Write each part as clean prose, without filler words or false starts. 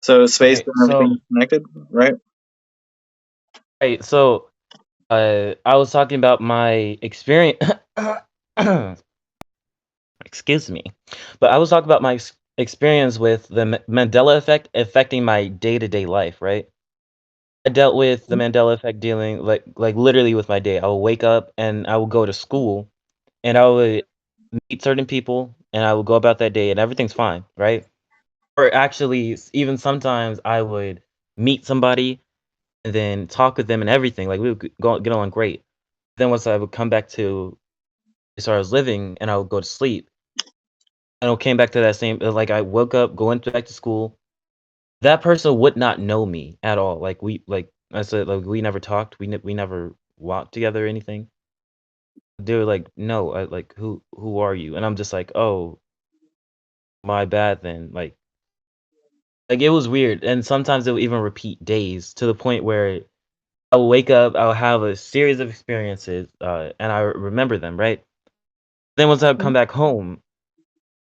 So space Okay, and everything so is connected, right? right, so I was talking about my experience. Excuse me, but I was talking about my experience with the Mandela effect affecting my day-to-day life. Right, I dealt with the Mandela effect dealing like literally with my day. I would wake up and I would go to school and I would meet certain people and I would go about that day and everything's fine, right? Or actually, even sometimes I would meet somebody and then talk with them and everything. Like we would get along great. Then once I would come back to where I was living and I would go to sleep, and I came back to that same like I woke up, going back to school. That person would not know me at all. Like I said, like we never talked. We never walked together or anything. They were like, "No, like who are you?" And I'm just like, "Oh, my bad then." Like it was weird. And sometimes it would even repeat days to the point where I will wake up, I'll have a series of experiences, and I remember them, right? Then once I come Mhm. back home,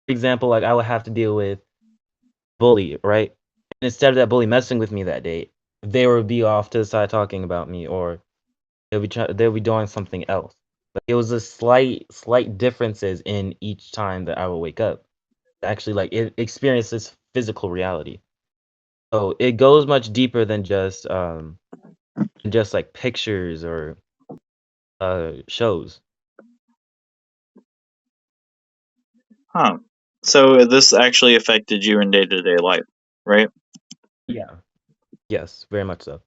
for example, like I would have to deal with bully, right? And instead of that bully messing with me that day, they would be off to the side talking about me, or they'll be doing something else. Like it was a slight differences in each time that I would wake up. Actually, like it experiences physical reality. So it goes much deeper than just like pictures or shows. Huh. So this actually affected you in day-to-day life, right? Yeah. Yes, very much so.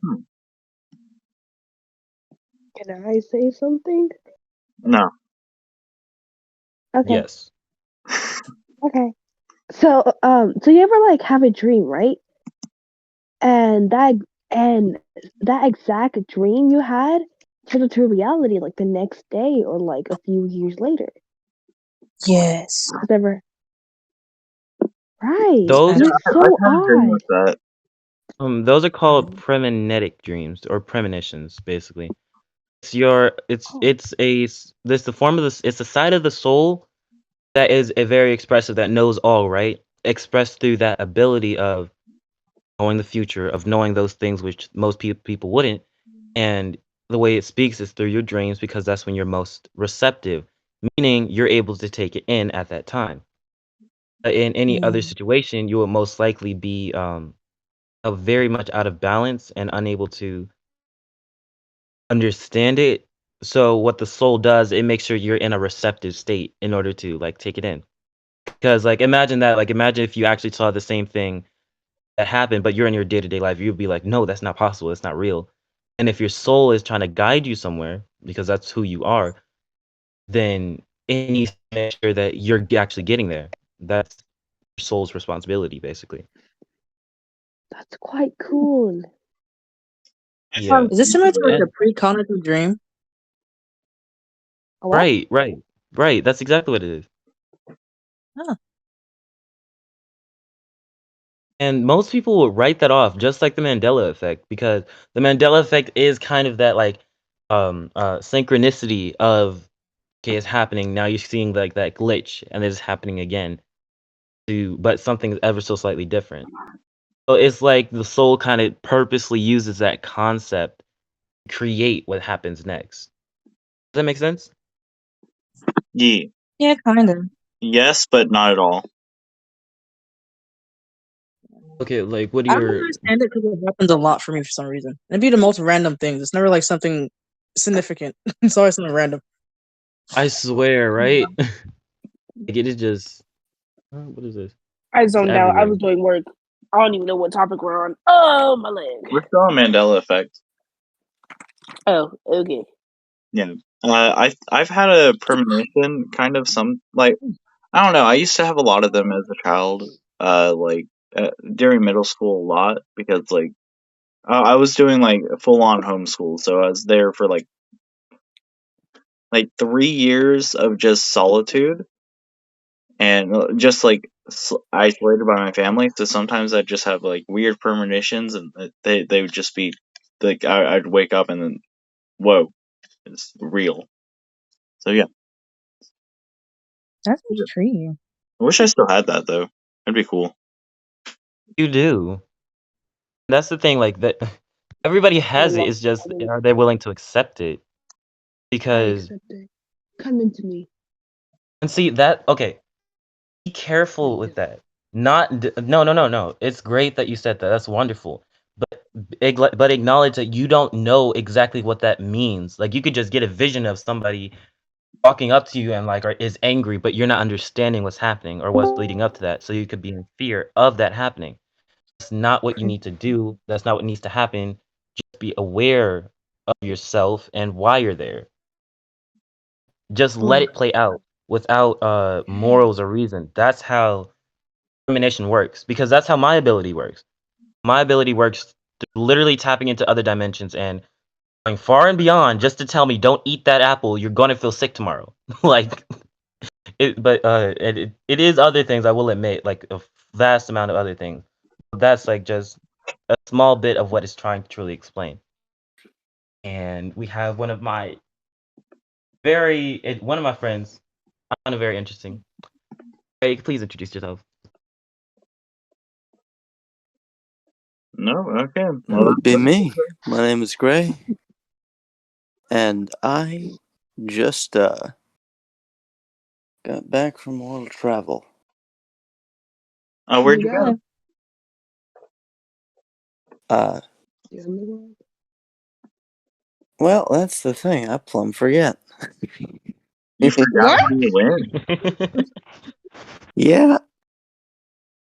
Hmm. Can I say something? No. Okay. Yes. Okay. So you ever like have a dream, right? And that exact dream you had turned into reality like the next day or like a few years later. Yes. Has ever right. Those And are it's I've so had a dream odd. like that. those are called premonitic dreams or premonitions, basically. Oh. This the form of this. It's a side of the soul that is a very expressive that knows all, right? Expressed through that ability of knowing the future, of knowing those things which most people wouldn't. And the way it speaks is through your dreams because that's when you're most receptive, meaning you're able to take it in at that time. In any other Mm. situation, you will most likely be very much out of balance and unable to understand it. So what the soul does, it makes sure you're in a receptive state in order to like take it in. Because like imagine that, like imagine if you actually saw the same thing that happened, but you're in your day-to-day life, you'd be like, no, that's not possible, it's not real. And if your soul is trying to guide you somewhere, because that's who you are, then it needs to make sure that you're actually getting there. That's your soul's responsibility, basically. That's quite cool. I've Yeah. had Is this dreams similar to like like a And precognitive dream? A what? right. That's exactly what it is. Huh. And most people will write that off, just like the Mandela effect, because the Mandela effect is kind of that like synchronicity of okay, it's happening. Now you're seeing like that glitch and it's happening again. But something ever so slightly different. So it's like the soul kind of purposely uses that concept to create what happens next. Does that make sense? yeah. Yeah, kind of. Yes, but not at all. Okay, like what are I don't your understand it because it happens a lot for me for some reason. It'd be the most random things. It's never like something significant. It's always something random. I swear, right? Like it is just what is this? I It's zoned out. I everywhere. was doing work. I don't even know what topic we're on. Oh, my leg. We're still on Mandela effect. Oh, okay. Yeah. I've had a premonition kind of some like I don't know. I used to have a lot of them as a child. During middle school a lot because I was doing like full on homeschool, so I was there for like 3 years of just solitude and just isolated by my family. So sometimes I'd just have like weird premonitions, and they would just be like I'd wake up and then whoa, it's real. So yeah, That's intriguing. I wish I still had that though. That'd be cool. You do. That's the thing, like that everybody has it. It's just are they willing to accept it? I Because accept it. Come into me. and see that okay, be careful with that. No. It's great that you said that. That's wonderful. But but acknowledge that you don't know exactly what that means. Like you could just get a vision of somebody walking up to you and like is angry, but you're not understanding what's happening or what's leading up to that. So you could be in fear of that happening. That's not what you need to do. That's not what needs to happen. Just be aware of yourself and why you're there. Just let it play out without morals or reason. That's how premonition works because that's how my ability works. My ability works through literally tapping into other dimensions and going far and beyond just to tell me don't eat that apple, you're going to feel sick tomorrow. Like it is other things I will admit, like a vast amount of other things. That's like just a small bit of what it's trying to truly explain. And we have one of my one of my friends. I find it very interesting. Hey, please introduce yourself. No, okay. That Well, would be me. My name is Gray, and I just got back from world travel. oh, where'd you go? Well, that's the thing. I plumb forget. You forgot where you went? Yeah,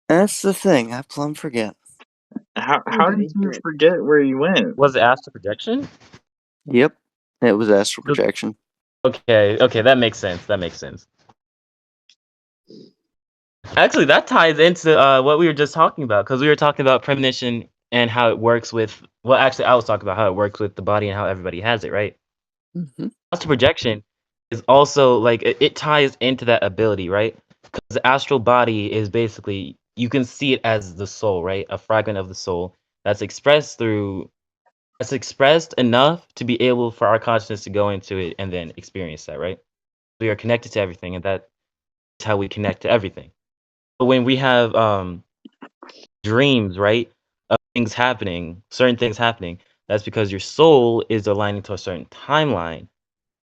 that's the thing. I plumb forget. How did you forget where you went? Was it astral projection? Yep, it was astral projection. Okay, that makes sense. That makes sense. Actually, that ties into what we were just talking about because we were talking about premonition and how it works with. Well, actually, I was talking about how it works with the body and how everybody has it, right? Mm-hmm. Astral projection is also like it ties into that ability, right? Because the astral body is basically you can see it as the soul, right? A fragment of the soul that's expressed enough to be able for our consciousness to go into it and then experience that, right? We are connected to everything, and that's how we connect to everything. But when we have dreams, right, of certain things happening, that's because your soul is aligning to a certain timeline, and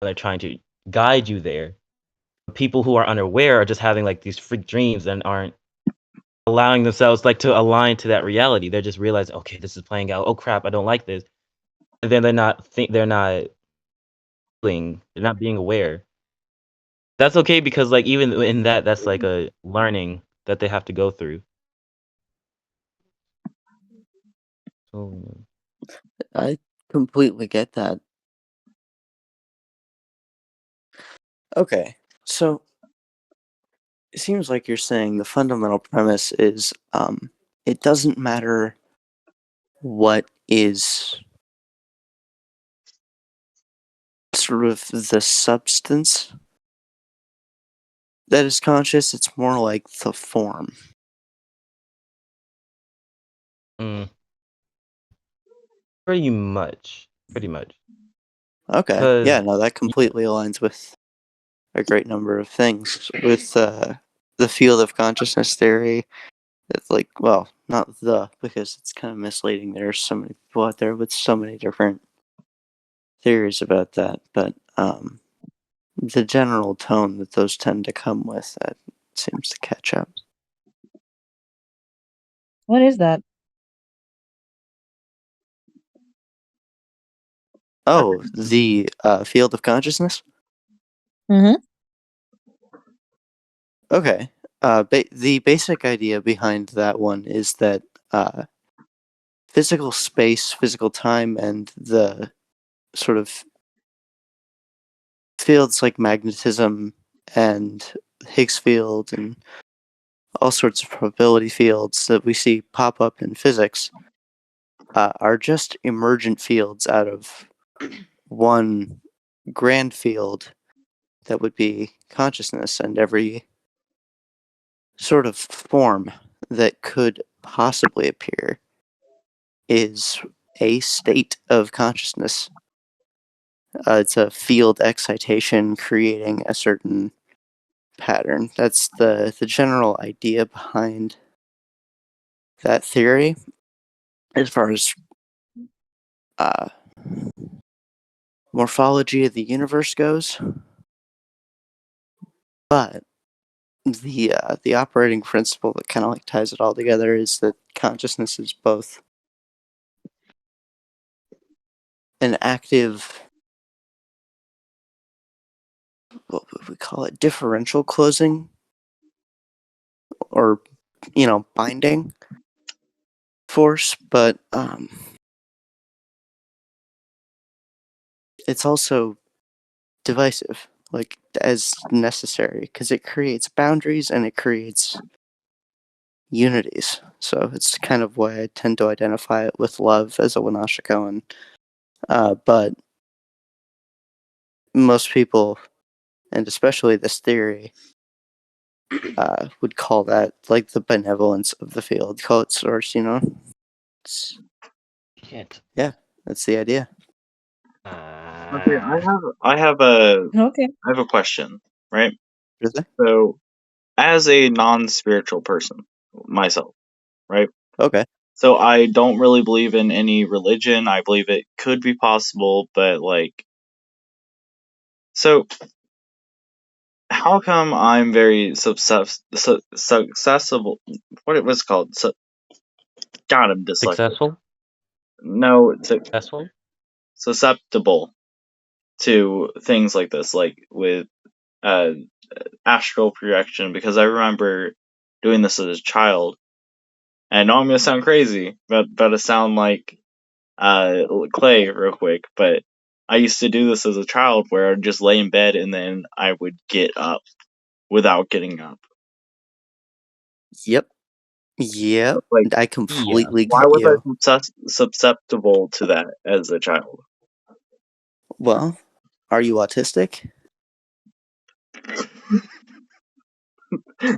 they're trying to guide you there. People who are unaware are just having like these freak dreams and aren't allowing themselves like to align to that reality. They're just realizing, okay, this is playing out. Oh crap, I don't like this. And then they're not being aware. That's okay because like even in that, that's like a learning that they have to go through. So, I completely get that. Okay, so it seems like you're saying the fundamental premise is it doesn't matter what is sort of the substance that is conscious, it's more like the form. pretty much. Okay, yeah, no, that completely aligns with a great number of things. With the field of consciousness theory, it's like, well, not because it's kind of misleading. There's so many people out there with so many different theories about that, but the general tone that those tend to come with, that seems to catch up. What is that? Oh, the field of consciousness? Mm-hmm. Okay. The basic idea behind that one is that physical space, physical time, and the sort of fields like magnetism and Higgs field and all sorts of probability fields that we see pop up in physics are just emergent fields out of one grand field that would be consciousness, and every sort of form that could possibly appear is a state of consciousness. It's a field excitation creating a certain pattern. That's the general idea behind that theory as far as morphology of the universe goes, but the operating principle that kind of like ties it all together is that consciousness is both an active, what would we call it, differential closing, or binding force, but it's also divisive, like as necessary, because it creates boundaries and it creates unities. So it's kind of why I tend to identify it with love as a Wanashikoan. But most people, and especially this theory, would call that like the benevolence of the field, call it source. It's, Shit. that's the idea. Okay, I have a Okay. question, right? Really? So, as a non-spiritual person myself, right? Okay. So I don't really believe in any religion. I believe it could be possible, but so how come I'm very successful? What it was called? God, I'm dyslexic. Successful? No, Successful? susceptible to things like this, like with astral projection, because I remember doing this as a child. And I know I'm gonna sound crazy, but to sound like Clay real quick, but I used to do this as a child where I'd just lay in bed and then I would get up without getting up. Yep. Like, I completely why get was you. I susceptible to that as a child? Well, are you autistic?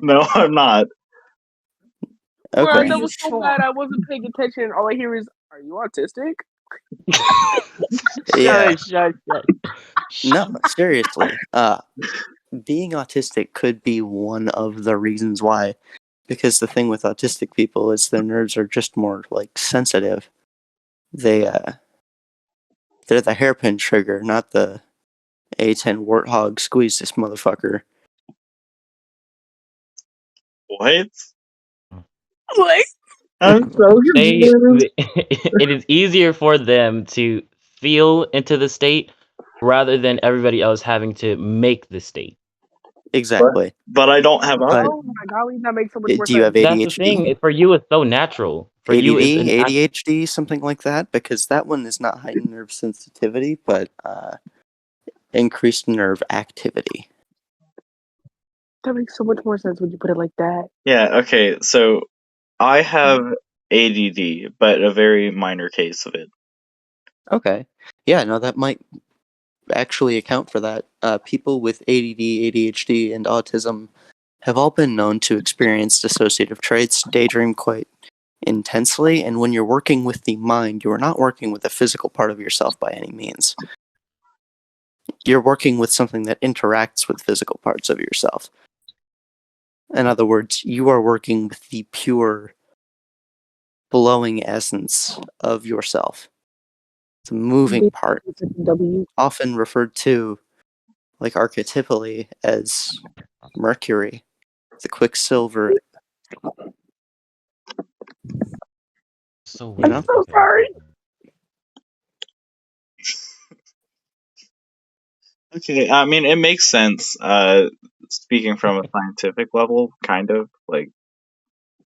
No, I'm not. Bro, Okay. that was so bad. I wasn't paying attention. All I hear is, "Are you autistic?" Yeah. Shut. No, seriously. Being autistic could be one of the reasons why. Because the thing with autistic people is their nerves are just more like sensitive. They're the hairpin trigger, not the A10 warthog squeeze this motherfucker. What? What? I'm so confused. It is easier for them to feel into the state rather than everybody else having to make the state. Exactly. But I don't have But Oh my golly, that makes so much more do you have sense. That's the ADHD? thing. For you, it's so natural. For you, it's ADD, an ADHD, something like that? Because that one is not heightened nerve sensitivity, but increased nerve activity. That makes so much more sense when you put it like that. Yeah, okay, so I have ADD, but a very minor case of it. Okay. Yeah, no, that might actually account for that. People with ADD, ADHD, and autism have all been known to experience dissociative traits, daydream quite intensely, and when you're working with the mind, you are not working with a physical part of yourself by any means. You're working with something that interacts with physical parts of yourself. In other words, you are working with the pure blowing essence of yourself. It's a moving part, W. often referred to, like archetypally, as Mercury, the Quicksilver. so You weird. know? So sorry. Okay, I mean, it makes sense, speaking from a scientific level, kind of. Like,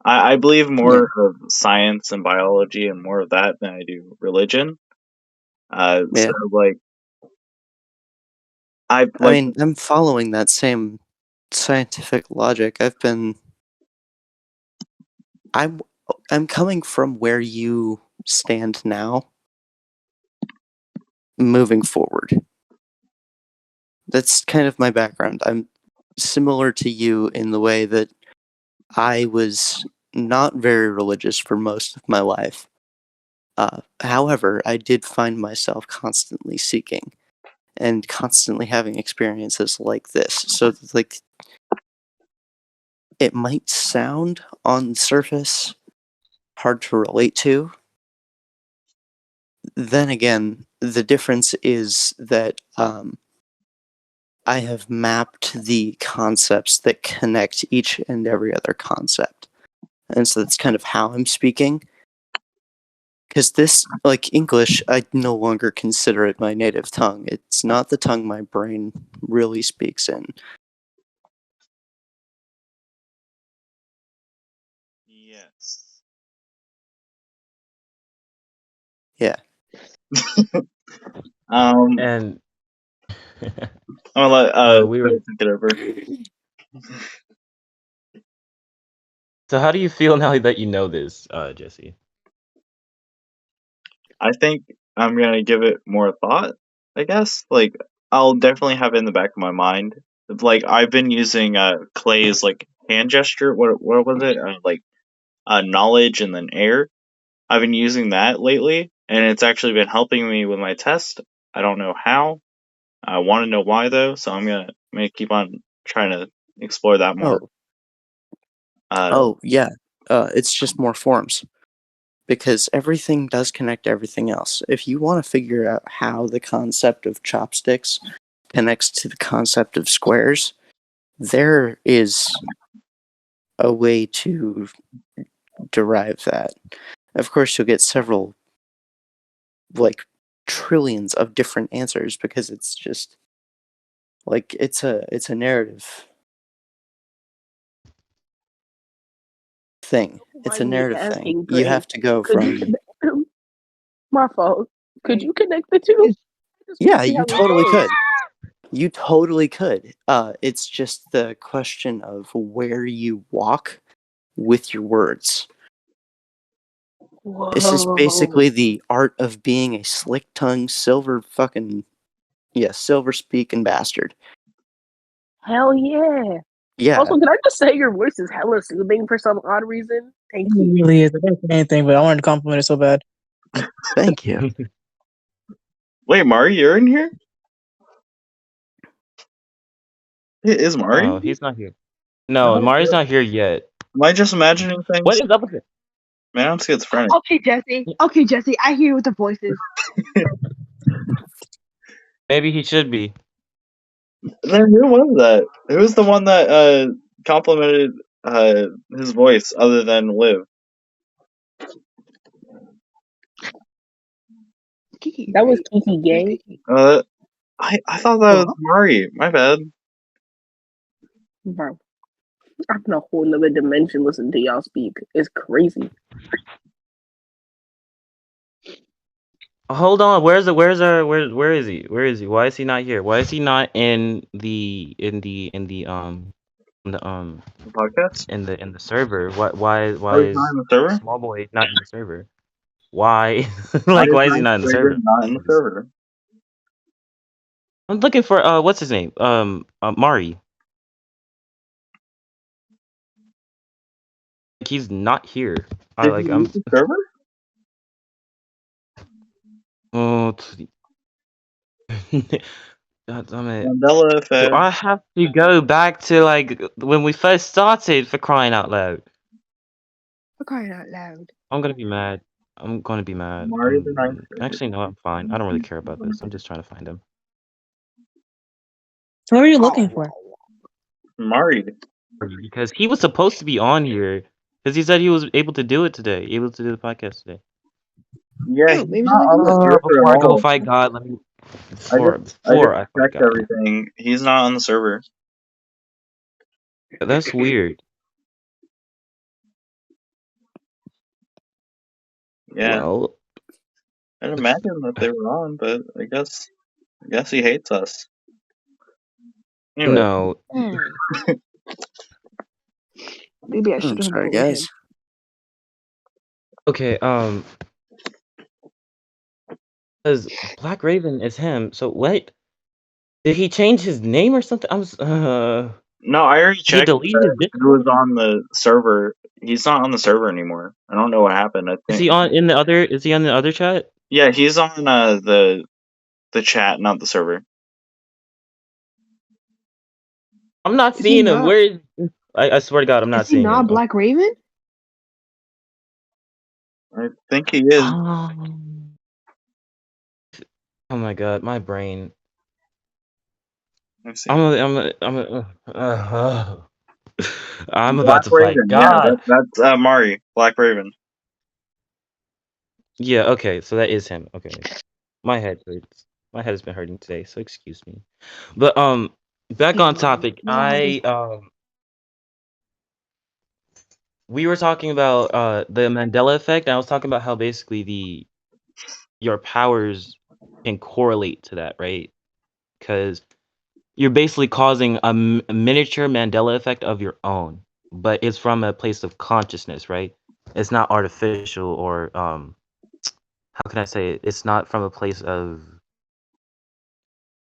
I believe more of science and biology and more of that than I do religion. So, Yeah. I mean, I'm following that same scientific logic. I'm coming from where you stand now, moving forward. That's kind of my background. I'm similar to you in the way that I was not very religious for most of my life. However, I did find myself constantly seeking and constantly having experiences like this. So, like, it might sound on the surface hard to relate to. Then again, the difference is that I have mapped the concepts that connect each and every other concept. And so that's kind of how I'm speaking. Because this, like English, I no longer consider it my native tongue. It's not the tongue my brain really speaks in. Yes. Yeah. And I'm gonna let we were. Phil take it over. So how do you feel now that you know this, Jesse? I think I'm gonna give it more thought, I guess. Like, I'll definitely have it in the back of my mind. Like, I've been using Clay's like hand gesture. What was it? Like knowledge and then air. I've been using that lately, and it's actually been helping me with my test. I don't know how. I want to know why though, so I'm gonna keep on trying to explore that more. Yeah. It's just more forms. Because everything does connect to everything else. If you want to figure out how the concept of chopsticks connects to the concept of squares, there is a way to derive that. Of course, you'll get several, like, trillions of different answers because it's just like it's a narrative thing. It's a Mind me narrative thing. asking, You Gray, have to go could you from connect them? My fault. Could you connect the two? I just wanna yeah, see you how it totally goes. could. You totally could. It's just the question of where you walk with your words. This is Whoa. basically the art of being a slick-tongued, silver speaking bastard. Hell yeah. Yeah, Also, can I just say your voice is hella soothing for some odd reason? Thank It you. really is. I didn't say anything, but I wanted to compliment it so bad. thank you. Wait, Mari, you're in here? Is Mari? Oh, he's not here. No, Mari's not here yet. Am I just imagining things? What is up with it? Man, I'm schizophrenic. Okay, Jesse. Okay, Jesse. I hear you with the voices. Maybe he should be. Then who was that? Who was the one that complimented his voice other than Liv? Kiki, That was right? Kiki Gay. I thought that was Mari. My bad. Bro, I'm in a whole nother dimension listening to y'all speak. It's crazy. Hold on. Where is he? Where is he? Why is he not here? Why is he not in the Podcast? in the server? Why Oh, he's not is in the server? Small Boy not in the server? Why? Why Like is why is he Night not in the Raven server? not in the server? I'm looking for what's his name? Mari. Like he's not here. Did he leave the server? Oh, God damn it. Mandela Do effect. I have to go back to like when we first started, for crying out loud? For crying out loud. I'm gonna be mad. I'm gonna be mad. Mari the Ninth Actually, no, I'm fine. I don't really care about this. I'm just trying to find him. So what are you looking for? Mari. Because he was supposed to be on here. Because he said he was able to do it today. Able to do the podcast today. Yeah, Oh, he's maybe not something on the good. server Before I at go all. fight God, let me. I Before just I fight checked God. everything. He's not on the server. That's weird. Yeah, Well, I'd imagine that they were on, but I guess he hates us. Anyway, no. Maybe I should I'm have sorry, known him. guys. Okay. Because Black Raven is him. So what? Did he change his name or something? no, I already He checked deleted his who was Discord? on the server. He's not on the server anymore. I don't know what happened. I Is think. he on in the other? Is he on the other chat? Yeah, he's on the chat, not the server. I'm not Is he seeing him. not? Where is? I swear to God, I'm not Is he seeing not him. Black Raven? I think he is. Oh my god, my brain. Let's see. I'm Black about to fight Raven. Yeah, God. that's Mari. Black Raven. Yeah, okay, so that is him. Okay. My head hurts. My head has been hurting today, so excuse me. But back on topic. We were talking about the Mandela effect, and I was talking about how basically your powers can correlate to that, right? Because you're basically causing a miniature Mandela effect of your own, but it's from a place of consciousness, right? It's not artificial or how can I say it? It's not from a place of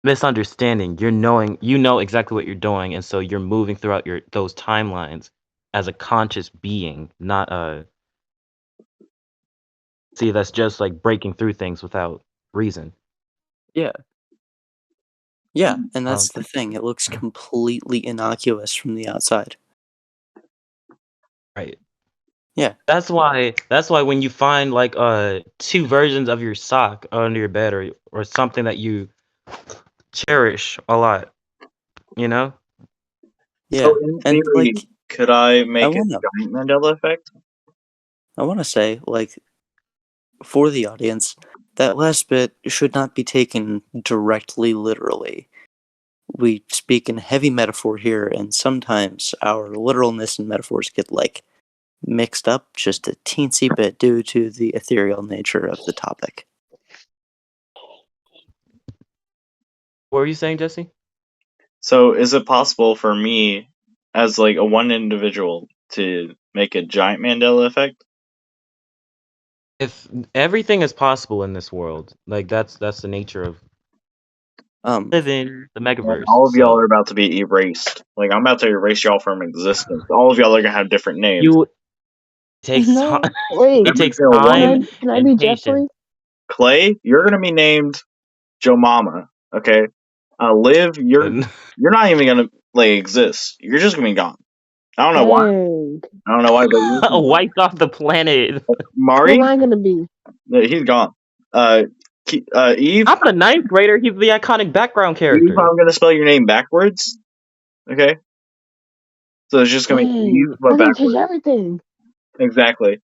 misunderstanding. You know exactly what you're doing, and so you're moving throughout those timelines as a conscious being, not a see that's just like breaking through things without reason. Yeah, and that's the thing. It looks completely innocuous from the outside. Right. Yeah. That's why when you find like two versions of your sock under your bed or something that you cherish a lot, you know? Yeah, So in and theory, like could I make a wanna- giant Mandela effect? I want to say, like, for the audience, that last bit should not be taken directly literally. We speak in heavy metaphor here, and sometimes our literalness and metaphors get, like, mixed up just a teensy bit due to the ethereal nature of the topic. What were you saying, Jesse? So is it possible for me, as like a one individual, to make a giant Mandela effect? If everything is possible in this world, like that's the nature of living the megaverse. All of y'all So are about to be erased. Like I'm about to erase y'all from existence. All of y'all are gonna have different names. it takes No, time. wait. It takes Every single one of time you. Can I and be patience. Jeffrey? Clay, you're gonna be named Joe Mama. Okay. Liv, you're not even gonna like exist. You're just gonna be gone. I don't know why. Dang. I don't know why, but you're just Wiped off the planet. Who Mari, am I gonna be? he's gone. Eve, I'm the 9th grader. He's the iconic background Eve, character. I'm gonna spell your name backwards. Okay. So it's just gonna be Eve, Dang. but That's gonna change backwards. everything. Exactly.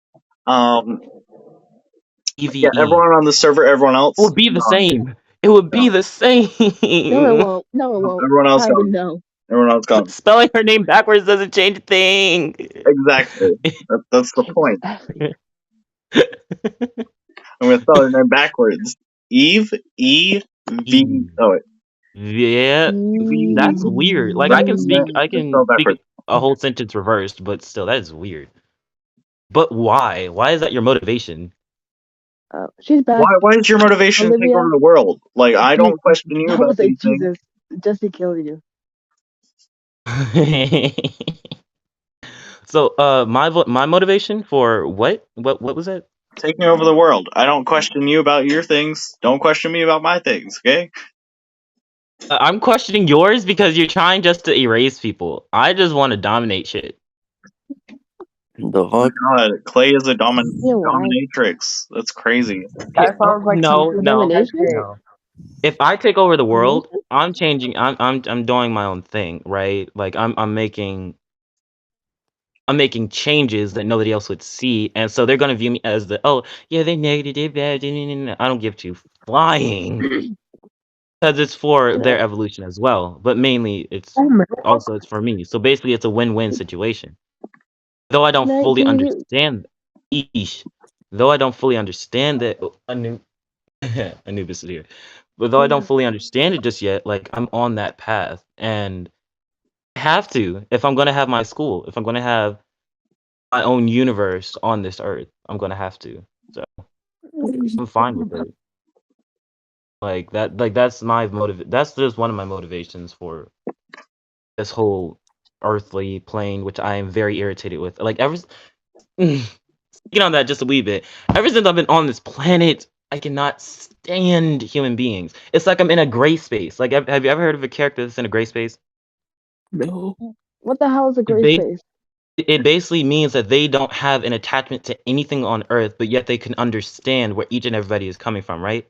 EVE. Yeah, everyone on the server, everyone else. It would be the same. It would be the same. No, it won't. No, it won't. Everyone else I gone. would know. Everyone else gone. Spelling her name backwards doesn't change a thing. Exactly. That's the point. I'm gonna spell her name backwards. Eve, E-V. Oh wait. Yeah, that's weird. Like I can speak Spell backwards. a whole sentence reversed, but still that is weird. But why? Why is that your motivation? She's back. Why is your motivation to take Olivia? over the world? Like I don't question you I about was like, these things. Jesus, Jesse killed you. So, my motivation for what? What was it? Taking over the world. I don't question you about your things. Don't question me about my things, okay? I'm questioning yours because you're trying just to erase people. I just want to dominate shit. Oh my god, Clay is a dominatrix. That's crazy. That sounds like No. Domination? If I take over the world, I'm changing. I'm doing my own thing, right? Like I'm making changes that nobody else would see, and so they're gonna view me as they're negative, bad. I don't give two flying because it's for their evolution as well, but mainly it's for me. So basically, it's a win-win situation. Though I don't fully understand, though I don't fully understand that Anubis is here. But though I don't fully understand it just yet, like I'm on that path, and I have to if I'm gonna have my school, if I'm gonna have my own universe on this earth, I'm gonna have to. So I'm fine with it. Like that's my motive. That's just one of my motivations for this whole earthly plane, which I am very irritated with. Like get on that just a wee bit. Ever since I've been on this planet, I cannot stand human beings. It's like I'm in a gray space. Like, have you ever heard of a character that's in a gray space? No. What the hell is a gray space? It basically means that they don't have an attachment to anything on Earth, but yet they can understand where each and everybody is coming from, right?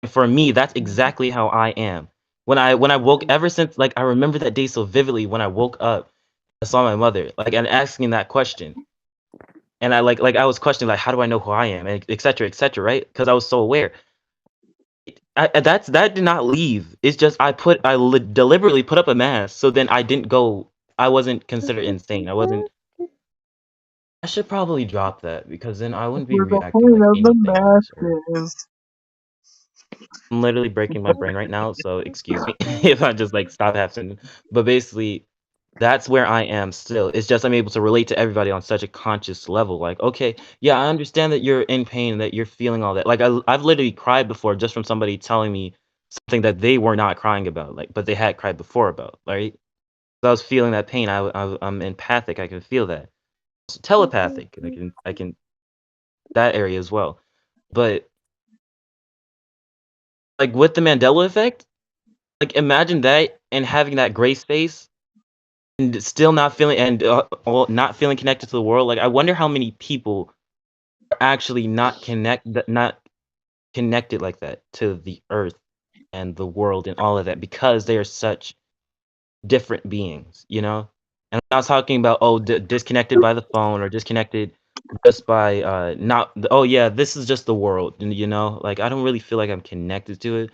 And for me, that's exactly how I am. When I woke, ever since, like, I remember that day so vividly. When I woke up, I saw my mother, like, and asking that question, and I like I was questioning, like, how do I know who I am, and et cetera, right? Because I was so aware. That did not leave. It's just deliberately put up a mask, so then I didn't go. I wasn't considered insane. I wasn't. I should probably drop that because then I wouldn't be The reacting point like of the anything on this earth. mask is I'm literally breaking my brain right now, so excuse me if I just like stop happening. But basically, that's where I am still. It's just I'm able to relate to everybody on such a conscious level. Like, okay, yeah, I understand that you're in pain, that you're feeling all that. Like, I've literally cried before just from somebody telling me something that they were not crying about, like, but they had cried before about, right? So I was feeling that pain. I'm empathic. I can feel that. So telepathic. I can that area as well. But like with the Mandela effect, like imagine that and having that gray space and still not feeling not feeling connected to the world. Like I wonder how many people are actually not connected like that to the earth and the world and all of that because they are such different beings, you know? And I'm not talking about disconnected by the phone or disconnected just by not oh yeah, this is just the world, and you know? Like I don't really feel like I'm connected to it.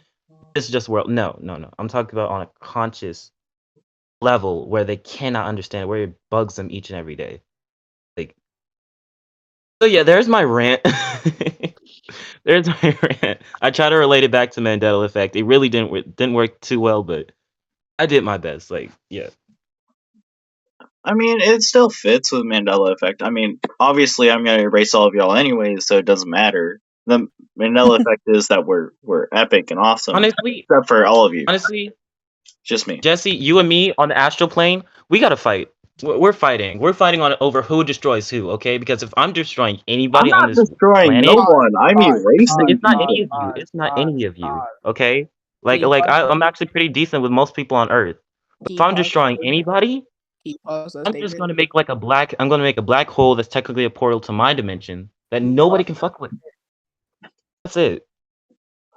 It's just world. No, no, no. I'm talking about on a conscious level where they cannot understand, where it bugs them each and every day. Like, so yeah, there's my rant. There's my rant. I try to relate it back to Mandela effect. It really didn't work too well, but I did my best. Like, yeah. I mean, it still fits with Mandela effect. I mean, obviously, I'm gonna erase all of y'all anyways, so it doesn't matter. The Mandela effect is that we're epic and awesome, Honestly, except for all of you. honestly, Just me. Jesse, you and me on the astral plane, we gotta fight. We're fighting. We're fighting on over who destroys who. Okay, because if I'm destroying I'm anybody on not this destroying no planet, one. I'm erasing it's not any people. of you. It's not any of you. Okay, Can you pause I'm actually pretty decent with most people on Earth. Can If you I'm pause destroying that? anybody, Can you pause that I'm just statement? gonna make like a black. I'm gonna make a black hole that's technically a portal to my dimension that nobody can fuck with. That's it.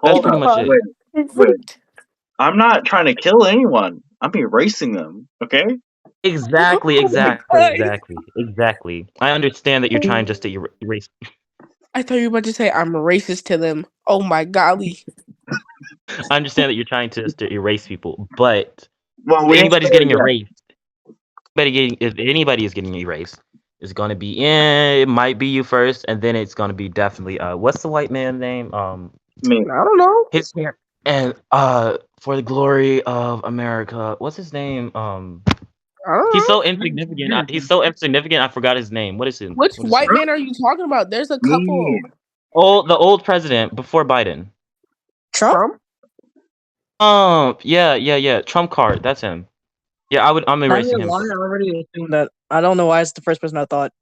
That's Hold pretty up. much it. Wait. I'm not trying to kill anyone. I'm erasing them. Okay. Exactly, Oh my exactly, God. exactly. I understand that you're trying just to erase. I thought you were about to say I'm racist to them. Oh my golly. I understand that you're trying to just to erase people, but Well, if we ain't anybody's there getting yet. erased, if anybody is getting erased, it's gonna be it might be you first, and then it's gonna be definitely what's the white man's name? Me. I don't know. His hair and for the glory of America, what's his name? I don't He's know. so insignificant. He's so insignificant. I forgot his name. What is him? Which What is white him? man are you talking about? There's a couple. Me. Oh, the old president before Biden. Trump? Yeah. Trump card. That's him. Yeah, I'm I erasing him. already assumed that. I don't know why it's the first person I thought.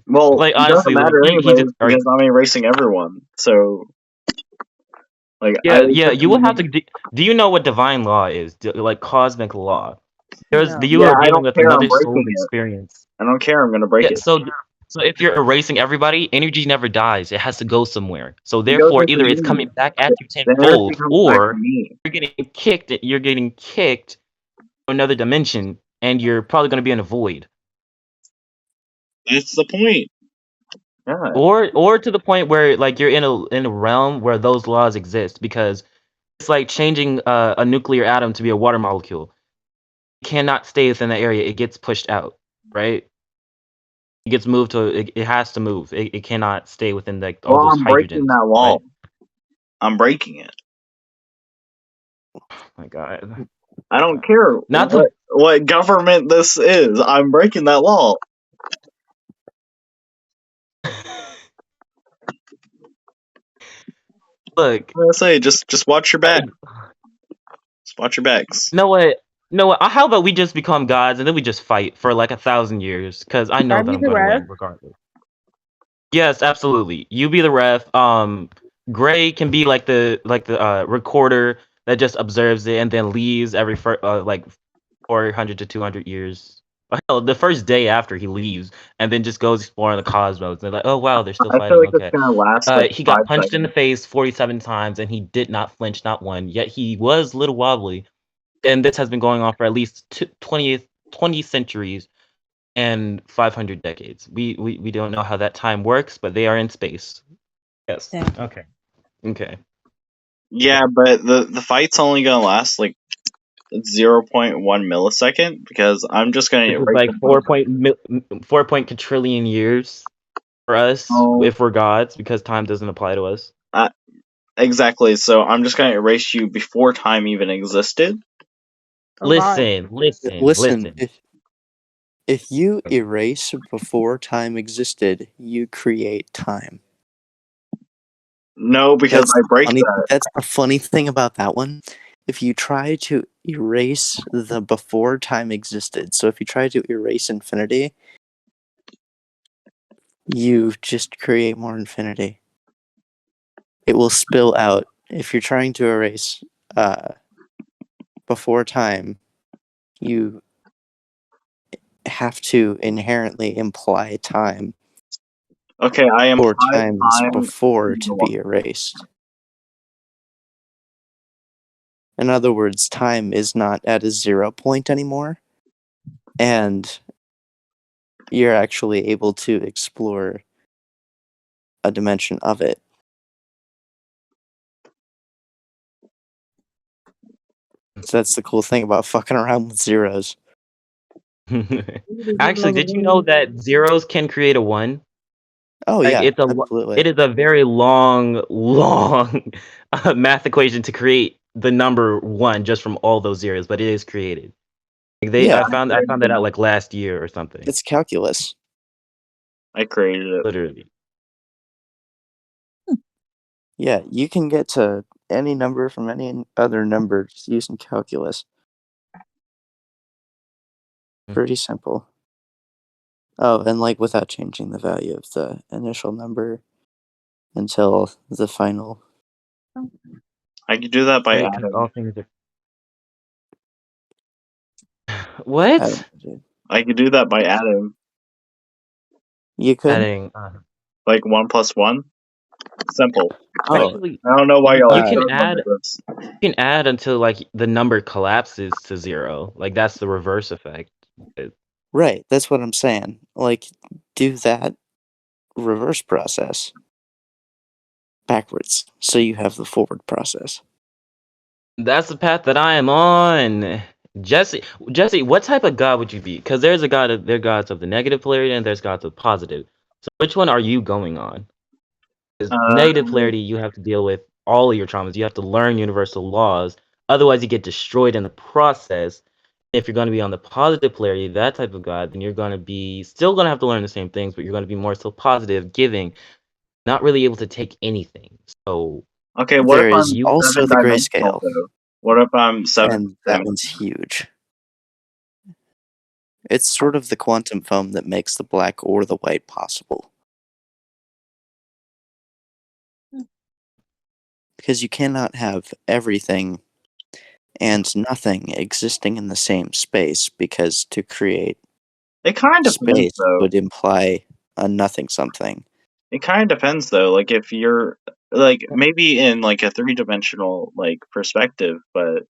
Well, Like it doesn't honestly, like matter he anyways just because I'm erasing everyone. So, like, I yeah. You will have to. Do you know what divine law is? Like cosmic law. No. You Yeah, are I dealing don't with care. I'm another soul's breaking it. experience. I don't care. I'm gonna break Yeah. it. So if you're erasing everybody, energy never dies. It has to go somewhere. So It goes therefore, into either it's me. coming back at you The energy tenfold, comes back to or me. you're getting kicked. You're getting kicked to another dimension, and you're probably going to be in a void. That's the point. Yeah. Or to the point where like you're in a realm where those laws exist, because it's like changing a nuclear atom to be a water molecule. It cannot stay within that area. It gets pushed out, right? It gets moved to it has to move. It cannot stay within like all Well, those I'm breaking hydrogens, that law. right? I'm breaking it. Oh my god. I don't care Not to what government this is. I'm breaking that law. look. I'm gonna say just watch your back. Just watch your backs. Know what? How about we just become gods and then we just fight for like 1,000 years? Because I know Can I that be I'm the going to ref? win regardless. Yes, absolutely. You be the ref. Gray can be like the recorder that just observes it and then leaves every like 400 to 200 years. Hell, the first day after he leaves, and then just goes exploring the cosmos. They're like, oh wow, they're still I feel fighting. like it's Okay. gonna last like He 5 got punched in the seconds. face 47 times, and he did not flinch, not one. Yet he was a little wobbly, and this has been going on for at least 20 centuries and 500 decades. We don't know how that time works, but they are in space. Yes. Yeah. Okay. Okay. Yeah, but the fight's only gonna last like 0.1 millisecond because I'm just gonna This is erase like the 4 quadrillion years for us Oh, if we're gods, because time doesn't apply to us. exactly. So I'm just gonna erase you before time even existed. Listen. Listen, if you erase before time existed, you create time. No, because I break that. That's the funny thing about that one. If you try to erase the before time existed, so if you try to erase infinity, you just create more infinity. It will spill out. If you're trying to erase before time, you have to inherently imply time Okay, I or imply times time. before to be erased. In other words, time is not at a 0 point anymore, and you're actually able to explore a dimension of it. So that's the cool thing about fucking around with zeros. Actually, did you know that zeros can create a 1? Oh Like, yeah, it absolutely. is a very long math equation to create the number 1 just from all those zeros, but it is created. Like Yeah. I found that out like last year or something. It's calculus. I created it. Literally. Yeah, you can get to any number from any other number just using calculus. Pretty simple. Oh, and like without changing the value of the initial number until the final. I could do that by Right, 'cause adding. all things are. I What? don't know, dude. I could do that by adding. You could. Adding. Like 1 plus 1. Simple. Oh, Actually, I don't know why y'all you are can struggling add. with this. You can add until like the number collapses to 0. Like that's the reverse effect. right. That's what I'm saying. Like, do that reverse process backwards, so you have the forward process. That's the path that I am on. Jesse, what type of god would you be? Because there's a god. There are gods of the negative polarity and there's gods of positive. So which one are you going on? Because negative polarity, you have to deal with all of your traumas. You have to learn universal laws. Otherwise, you get destroyed in the process. If you're going to be on the positive polarity, that type of god, then you're going to be still going to have to learn the same things, but you're going to be more so positive, giving, not really able to take anything. So Okay, what There if I'm is also the 7-dimensional grayscale, though? What if I'm 7 and that one's huge. It's sort of the quantum foam that makes the black or the white possible. Because you cannot have everything and nothing existing in the same space, because to create It kind of depends space though. would imply a nothing something. It kind of depends though. Like if you're like maybe in like a 3-dimensional like perspective, but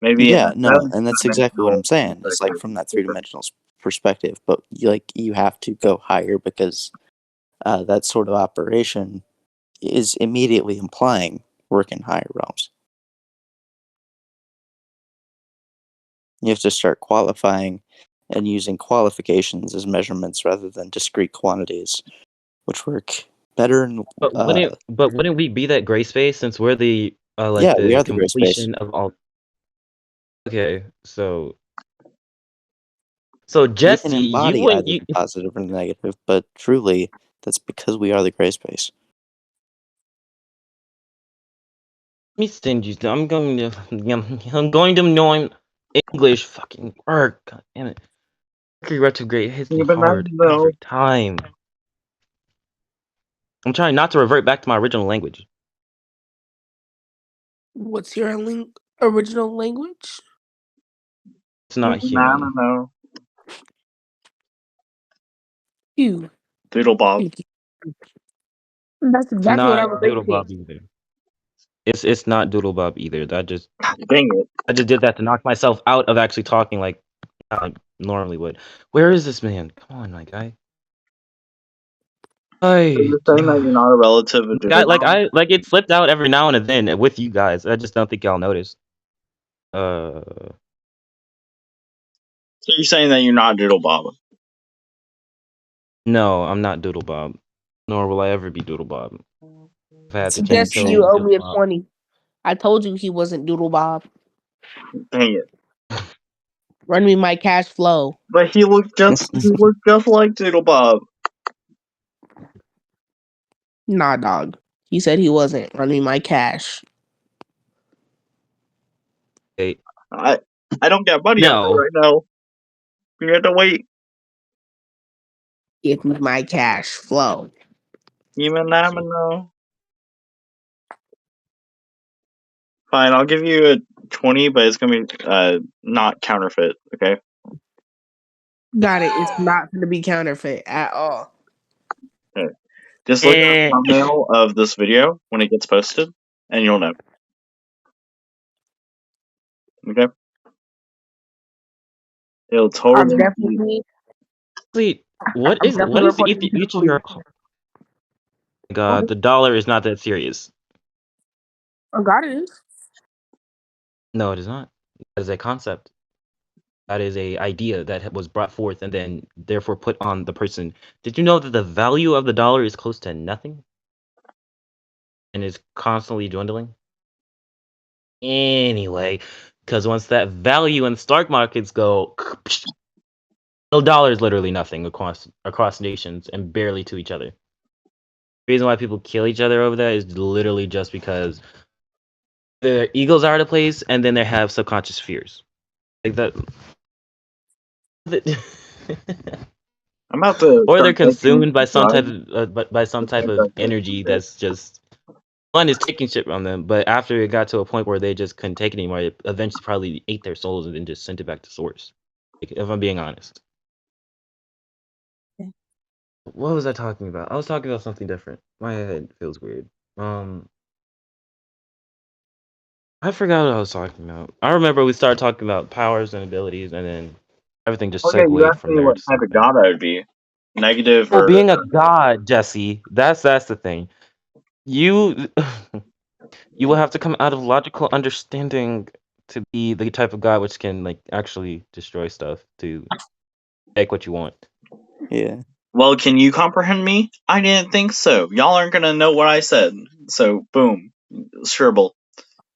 maybe Yeah, in a no, and that's exactly what I'm 7-dimensional saying. It's like perspective. from that three-dimensional perspective, but you have to go higher, because that sort of operation is immediately implying work in higher realms. You have to start qualifying and using qualifications as measurements rather than discrete quantities, which work better in But wouldn't we be that gray space since we're the yeah, we the are the gray space. completion of all? Okay, so We Jesse, can you embody wouldn't either the positive or the negative, but truly, that's because we are the gray space. Let me send you. I'm going to know English fucking work. God damn it. Mercury retrograde hits me Yeah, but hard no. every time. I'm trying not to revert back to my original language. What's your original language? It's not I human. don't know. You. Doodle Bob. That's exactly what I Not was Doodle thinking. Bob either. It's not Doodle Bob either. Dang it. I just did that to knock myself out of actually talking like I normally would. Where is this man? Come on, my guy. So you're saying that you're not a relative of Doodle Bob? Like it slipped out every now and then with you guys. I just don't think y'all noticed. So you're saying that you're not Doodle Bob? No, I'm not Doodle Bob. Nor will I ever be Doodle Bob. If I had to change Jesse, till you owe Doodle me a Bob. 20. I told you he wasn't Doodle Bob. Dang it. Run me my cash flow. But he looked just like Doodle Bob. Nah, dog. He said he wasn't. Run me my cash. Hey, I don't get money out No. there right now. You have to wait. Give me my cash flow. Even no. Fine, I'll give you a 20, but it's gonna be not counterfeit, okay? Got it. It's not going to be counterfeit at all. Okay. Just look at the thumbnail of this video when it gets posted, and you'll know. Okay? It'll I'm totally be definitely. Wait, what I'm is definitely each reporting each to of your police. God, the dollar is not that serious. Oh, God, it is. No, it is not. That is a concept. That is a idea that was brought forth and then therefore put on the person. Did you know that the value of the dollar is close to nothing? And is constantly dwindling? Anyway, because once that value in stock markets go, the dollar is literally nothing across nations and barely to each other. The reason why people kill each other over that is literally just because their egos are out of place and then they have subconscious fears. Like that. I'm about to Or they're start making consumed by some type drugs. of by some type of energy that's just one is taking shit from them, but after it got to a point where they just couldn't take it anymore, it eventually probably ate their souls and then just sent it back to source. Like, if I'm being honest. What was I talking about? I was talking about something different. My head feels weird. I forgot what I was talking about. I remember we started talking about powers and abilities, and then everything just Okay, you segued asked from me there what to type of something. god I would be. Negative Oh, or... being a god, Jesse. That's the thing. You you will have to come out of logical understanding to be the type of god which can like actually destroy stuff to take what you want. Yeah. Well, can you comprehend me? I didn't think so. Y'all aren't gonna know what I said. So, boom. Scribble.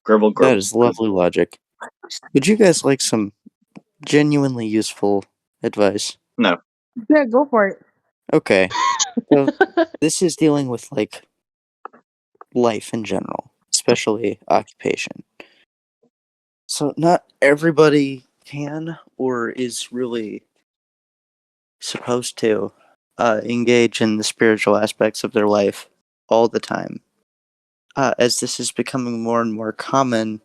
Gribble, That gribble. is lovely logic. Would you guys like some genuinely useful advice? No. Yeah, go for it. Okay. So this is dealing with like life in general, especially occupation. So not everybody can or is really supposed to engage in the spiritual aspects of their life all the time. As this is becoming more and more common,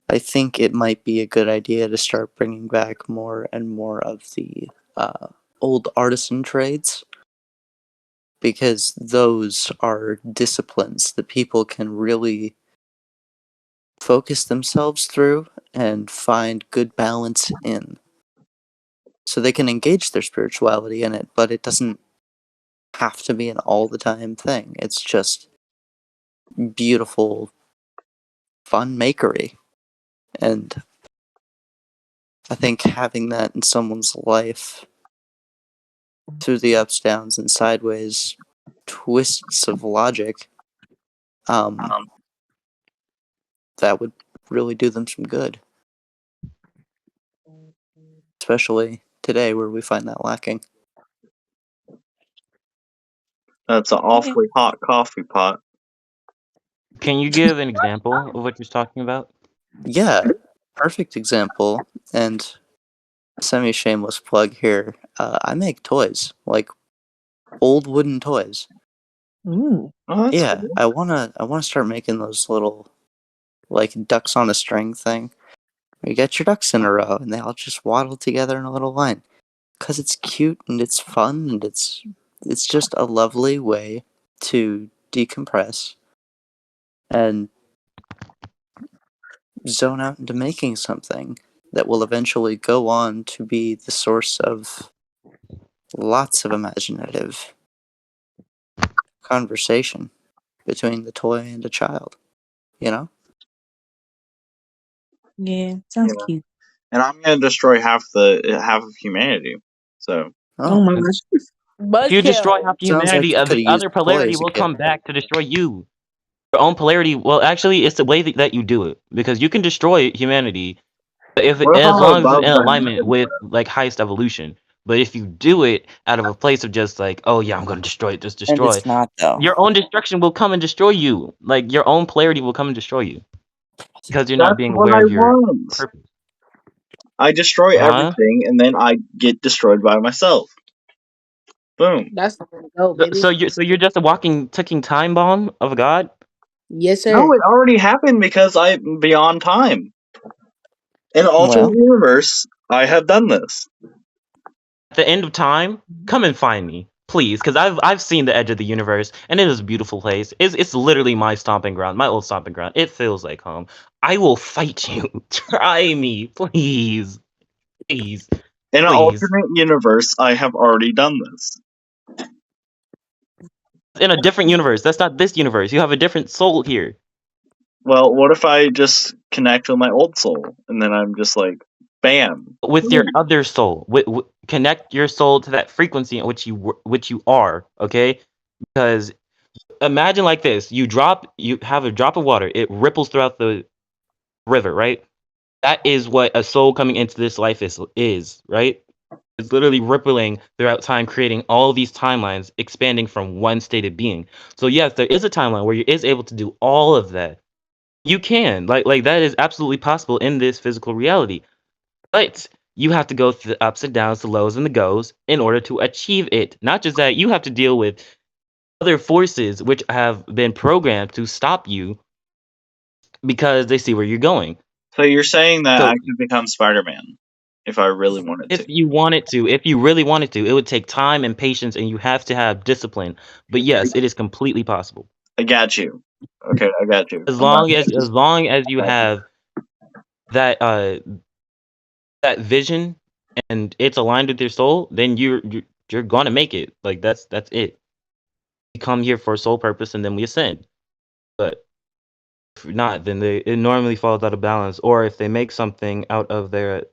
I think it might be a good idea to start bringing back more and more of the old artisan trades, because those are disciplines that people can really focus themselves through and find good balance in. So they can engage their spirituality in it, but it doesn't have to be an all the time thing. It's just beautiful, fun makery. And I think having that in someone's life through the ups, downs, and sideways twists of logic, that would really do them some good. Especially today, where we find that lacking. That's an awfully hot coffee pot. Can you give an example of what you're talking about? Yeah, perfect example. And semi shameless plug here. I make toys, like old wooden toys. Mm. Oh, that's Yeah, cool. I wanna start making those little like ducks on a string thing. You get your ducks in a row and they all just waddle together in a little line. 'Cause it's cute and it's fun and it's it's just a lovely way to decompress and zone out into making something that will eventually go on to be the source of lots of imaginative conversation between the toy and a child, you know? Yeah, sounds Yeah. cute. And I'm gonna destroy half of humanity. So Oh my gosh. If you destroy half Sounds like humanity, you coulda the used other polarity toys will again. come back to destroy you. Your own polarity. Well, actually, it's the way that you do it, because you can destroy humanity what if as I'm long as it's above in the alignment heaven? with like highest evolution. But if you do it out of a place of just like, oh yeah, I'm gonna destroy it, just And destroy, it's not, though. your own destruction will come and destroy you. Like your own polarity will come and destroy you because you're not That's being what aware I of your want. purpose. I destroy Huh? everything and then I get destroyed by myself. Boom. That's the way to go, baby. So you're just a walking, ticking time bomb of a god. Yes, sir. No, it already happened because I'm beyond time. In an alternate Well, universe, I have done this. At the end of time, come and find me, please, because I've seen the edge of the universe, and it is a beautiful place. It's literally my stomping ground, my old stomping ground. It feels like home. I will fight you. Try me, please, please, In an please. alternate universe, I have already done this. In a different universe. That's not this universe. You have a different soul here. Well, what if I just connect with my old soul and then I'm just like, bam. With your other soul, connect your soul to that frequency in which you are. Okay, because imagine like this: you have a drop of water, it ripples throughout the river, right? That is what a soul coming into this life is, right? It's literally rippling throughout time, creating all these timelines, expanding from one state of being. So yes, there is a timeline where you is able to do all of that. You can, like that is absolutely possible in this physical reality. But you have to go through the ups and downs, the lows and the goes in order to achieve it. Not just that, you have to deal with other forces which have been programmed to stop you because they see where you're going. So you're saying that I So could become Spider-Man if I really wanted if to. you wanted to, if you really wanted to, it would take time and patience, and you have to have discipline. But yes, it is completely possible. I got you. Okay, I got you. As I'm not long as you got you. have that that vision and it's aligned with your soul, then you're gonna make it. Like that's it. We come here for a sole purpose and then we ascend. But if not, then it normally falls out of balance. Or if they make something out of their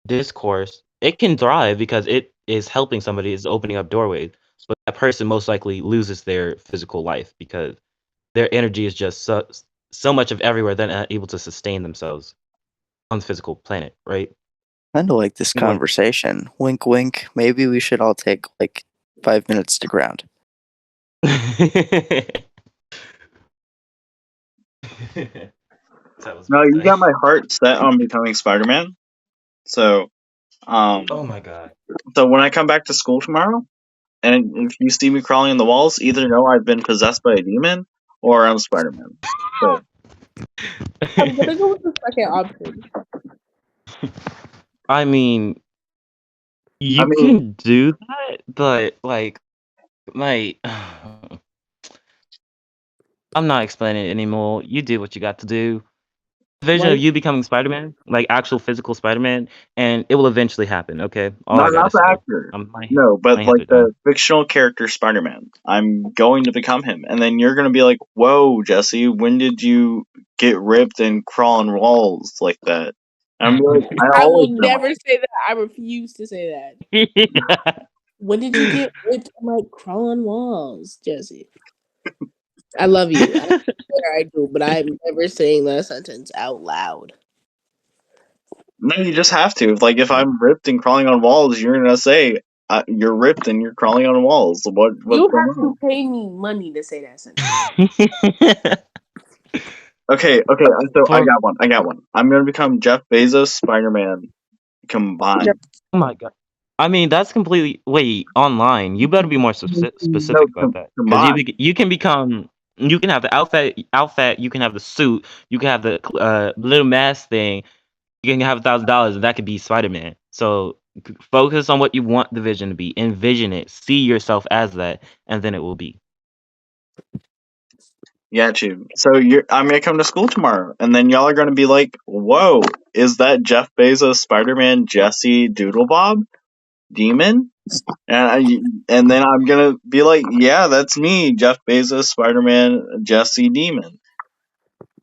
discourse, it can thrive because it is helping somebody, is opening up doorways. But that person most likely loses their physical life because their energy is just so much of everywhere they're not able to sustain themselves on the physical planet, right? kind of like this You know- conversation. Wink, wink. Maybe we should all take like 5 minutes to ground. No, you got my heart set on becoming Spider-Man. So, Oh my god. so when I come back to school tomorrow, and if you see me crawling in the walls, either know I've been possessed by a demon or I'm Spider-Man. So, I'm gonna go with the second option. I mean, you I mean, can do that, but like, I'm not explaining it anymore. You do what you got to do. Vision of Like, you becoming Spider-Man, like actual physical Spider-Man, and it will eventually happen. Okay, all I not gotta the say. actor. My No, but hands like are done. the fictional character Spider-Man. I'm going to become him, and then you're gonna be like, "Whoa, Jesse, when did you get ripped and crawl on walls like that?" And I'm like, I will always know." never say that. I refuse to say that. When did you get ripped and like crawl on walls, Jesse? I love you. I swear I do, but I'm never saying that sentence out loud. No, you just have to. Like, if I'm ripped and crawling on walls, you're gonna say you're ripped and you're crawling on walls. What's You going have on? to pay me money to say that sentence. Okay. So I For got one. I'm gonna become Jeff Bezos, Spider-Man combined. oh my god. I mean, that's completely online. You better be more No, specific about that because combined. you can become. You can have the outfit. You can have the suit. You can have the little mask thing. You can have $1,000, and that could be Spider-Man. So Focus on what you want the vision to be. Envision it. See yourself as that, and then it will be. Got you. So I'm gonna come to school tomorrow, and then y'all are gonna be like, "Whoa, is that Jeff Bezos, Spider-Man, Jesse, Doodlebob, Demon?" And then I'm gonna be like, "Yeah, that's me, Jeff Bezos, Spider-Man, Jesse, Demon,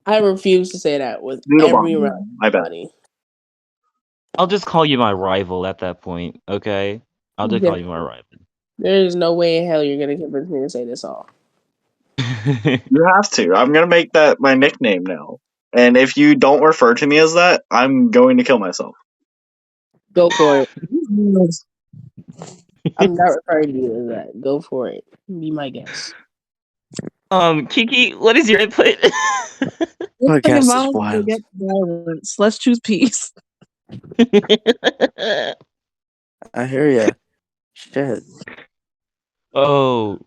I refuse to say that with Doodlebob." every round My of bad. money. I'll just call you my rival at that point, okay? I'll just call you my rival. There is no way in hell you're gonna convince me to say this all. You have to. I'm gonna make that my nickname now. And if you don't refer to me as that, I'm going to kill myself. Go for it. I'm not referring to you as that. Go for it. Be my guest. Kiki, what is your input? My guess is Violence wild. against violence. Let's choose peace. I hear ya. Shit. Oh,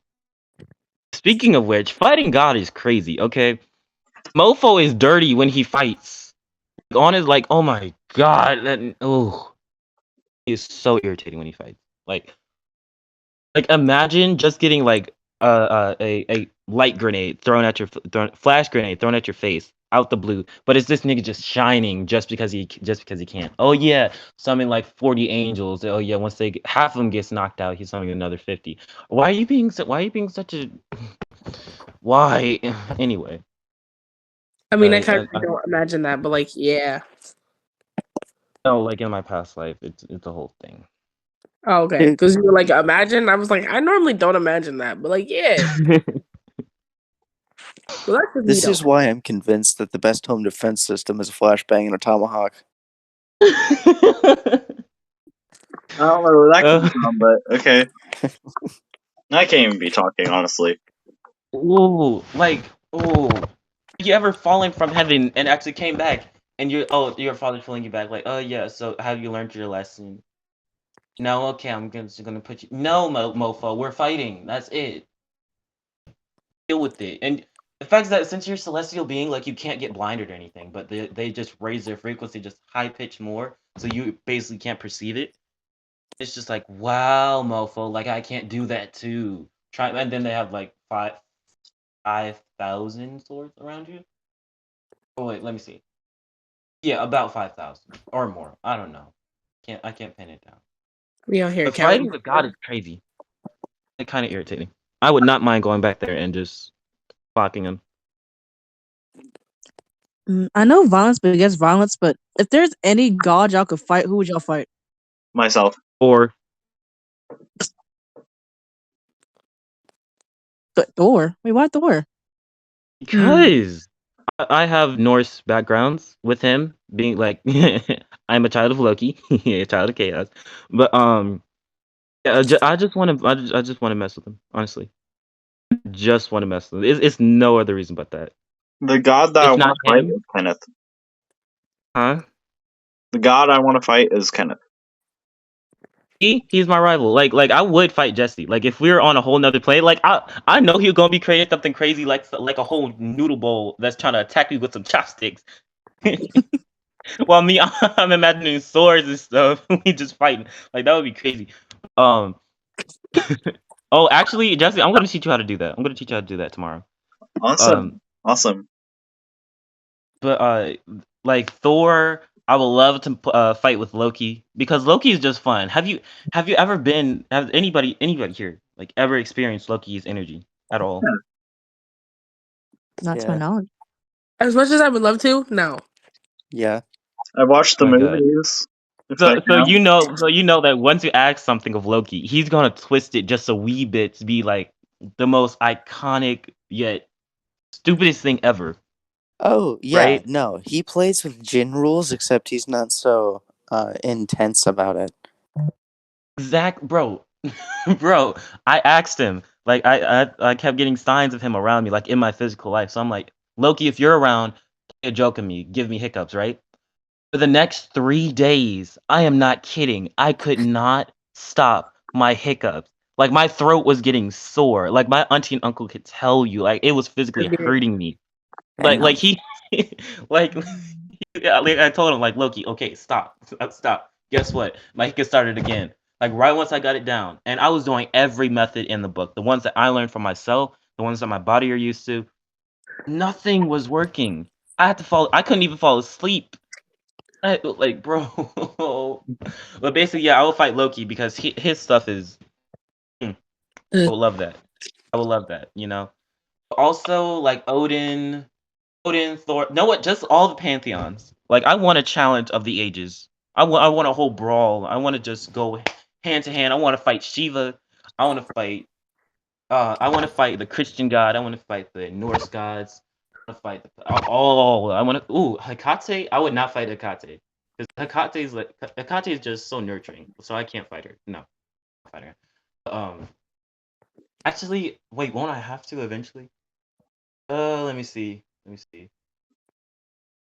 speaking of which, fighting God is crazy. Okay, Mofo is dirty when he fights. On is like, oh my god, he is so irritating when he fights. Like imagine just getting like a light grenade thrown at your flash grenade thrown at your face out the blue, but it's this nigga just shining just because he can. Oh yeah, summon like 40 angels. Oh yeah, once half of them gets knocked out, he's summoning another 50. Why are you being such a why? Anyway, I mean, I I kind of don't imagine that, but like, yeah. no, like in my past life, it's a whole thing. Oh, okay. Because you were like, imagine. I was like, I normally don't imagine that, but like, yeah. Well, that's just This me, is though. why I'm convinced that the best home defense system is a flashbang and a tomahawk. I don't know where that comes from, but okay. I can't even be talking, honestly. Ooh, you ever fallen from heaven and actually came back and your father's pulling you back like, oh yeah, so have you learned your lesson? No, okay, I'm just gonna put you. No, mofo, we're fighting. That's it. Deal with it. And the fact is that since you're a celestial being, like you can't get blinded or anything, but they just raise their frequency just high pitch more, so you basically can't perceive it. It's just like, wow, mofo, like I can't do that too. And then they have like 5,000 swords around you. Oh wait, let me see. Yeah, about 5,000 or more. I don't know. I can't pin it down. We out here But counting. fighting with God is crazy. It's kind of irritating. I would not mind going back there and just blocking him. I know violence begets violence, but if there's any god y'all could fight, who would y'all fight? Myself. Or Thor. Wait, why Thor? because I have Norse backgrounds with him being like I'm a child of Loki, a child of chaos. But yeah, I just want to I just want to mess with him, honestly. Just want to mess with him. It's no other reason but that. The god that If I want not to fight him- is Kenneth. Huh? The god I want to fight is Kenneth. He's my rival. Like I would fight Jesse. Like if we were on a whole nother play, like I know he's gonna be creating something crazy like a whole noodle bowl that's trying to attack me with some chopsticks. Well, me, I'm imagining swords and stuff. We just fighting. Like that would be crazy. Oh, actually, Jesse, I'm gonna teach you how to do that. I'm gonna teach you how to do that tomorrow. Awesome. Awesome. But like Thor, I would love to fight with Loki because Loki is just fun. Have you ever been? Have anybody here like ever experienced Loki's energy at all? Not to my Yeah. knowledge. As much as I would love to, no. Yeah. I watched the Oh my God. movies. if So that counts. you know that once you ask something of Loki, he's gonna twist it just a wee bit to be like the most iconic yet stupidest thing ever. Oh, yeah. Right? No, he plays with Jin rules, except he's not so intense about it. Zach, bro, bro, I asked him. Like I kept getting signs of him around me, like in my physical life. So I'm like, Loki, if you're around, play a joke on me, give me hiccups, right? For the next 3 days, I am not kidding. I could not stop my hiccups. Like my throat was getting sore. Like my auntie and uncle could tell you, like it was physically hurting me. Like Damn. he, like, yeah, like I told him, like Loki, okay, stop. guess what? My hiccup started again. Like right once I got it down, and I was doing every method in the book, the ones that I learned for myself, the ones that my body are used to. Nothing was working. I had to fall. I couldn't even fall asleep. Like, bro. But basically, yeah, I will fight Loki because his stuff is. I would love that. I would love that. You know. Also, like Odin, Thor. No, what? Just all the pantheons. Like, I want a challenge of the ages. I want a whole brawl. I want to just go hand to hand. I want to fight Shiva. I want to fight. I want to fight the Christian god. I want to fight the Norse gods. I want to fight all. I want to. Ooh, Hecate. I would not fight Hecate because Hecate is just so nurturing. So I can't fight her. No, I'll fight her. Actually, wait. Won't I have to eventually? Let me see. Because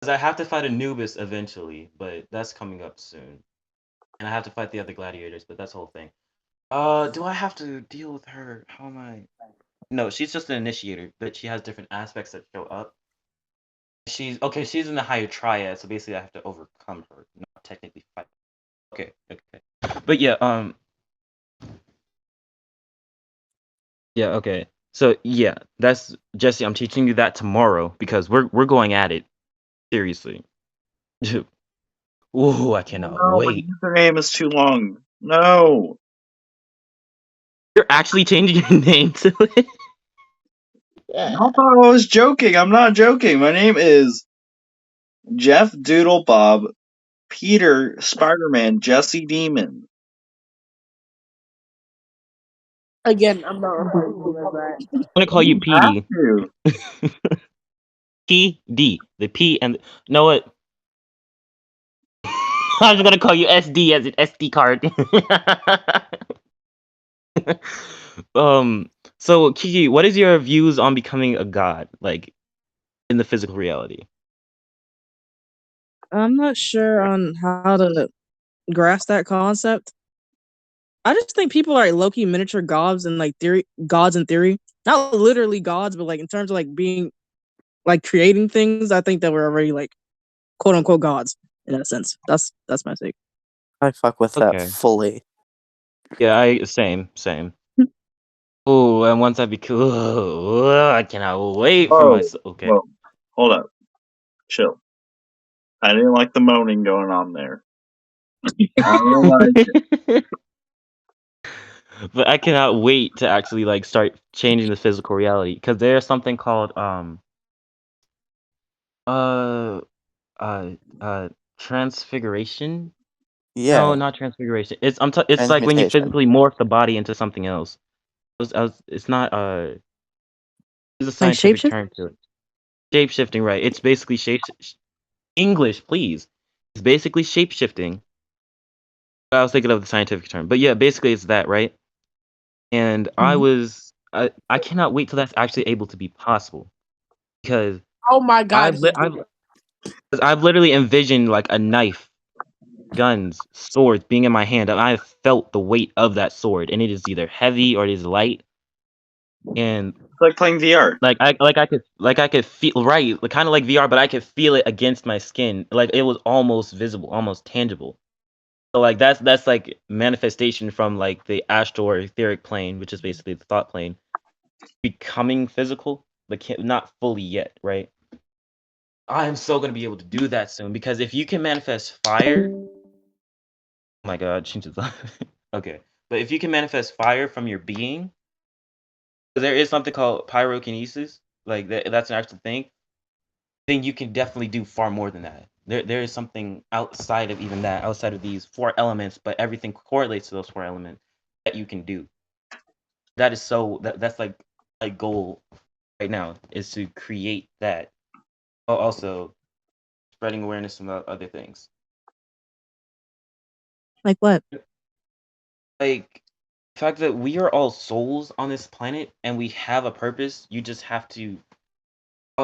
I have to fight Anubis eventually, but that's coming up soon. And I have to fight the other gladiators, but that's the whole thing. Do I have to deal with her? How am I? No, she's just an initiator, but she has different aspects that show up. She's okay. She's in the higher triad, so basically I have to overcome her, not technically fight. Okay. But yeah, yeah, okay. So yeah, that's Jesse. I'm teaching you that tomorrow because we're going at it seriously. Ooh, I cannot No, my wait. username is too long. No. You're actually changing your name to it? I thought I was joking. I'm not joking. My name is Jeff Doodle Bob Peter Spider-Man Jesse Demon. Again, I'm not referring to him as that. I'm gonna call you PD. Have to. PD. The P and know what? I was gonna call you SD as an SD card. So Kiki, what is your views on becoming a god, like in the physical reality? I'm not sure on how to grasp that concept. I just think people are like low-key miniature gods and like gods in theory. Not literally gods, but like in terms of like being like creating things, I think that we're already like quote unquote gods in that sense. That's my take. I fuck with that Okay. fully. Yeah, same. Oh, and once I become, I cannot wait for myself. Okay. Whoa. Hold up. Chill. I didn't like the moaning going on there. I don't like it. But I cannot wait to actually like start changing the physical reality because there's something called uh transfiguration. Yeah. No, not transfiguration. It's it's like when you Transmutation. physically morph the body into something else. It's not there's a Like scientific shapeshift? term to it. Shape shifting, right? It's basically English, please. It's basically shape shifting. I was thinking of the scientific term, but yeah, basically it's that, right? And I cannot wait till that's actually able to be possible because Oh my god, I've he li- did it. I've literally envisioned like a knife, guns, swords being in my hand, and I've felt the weight of that sword, and it is either heavy or it is light, and It's like playing VR. I could feel right, kind of like VR, but I could feel it against my skin, like it was almost visible, almost tangible. So like that's like manifestation from like the astral or etheric plane, which is basically the thought plane, becoming physical, but not fully yet, right? I am so gonna be able to do that soon because if you can manifest fire, oh my god, change his life. Okay, but if you can manifest fire from your being, there is something called pyrokinesis, like that's an actual thing. Then you can definitely do far more than that. There is something outside of even that, outside of these four elements, but everything correlates to those four elements that you can do. That is that's like a goal right now is to create that. Also spreading awareness about other things. Like what? Like the fact that we are all souls on this planet and we have a purpose. You just have to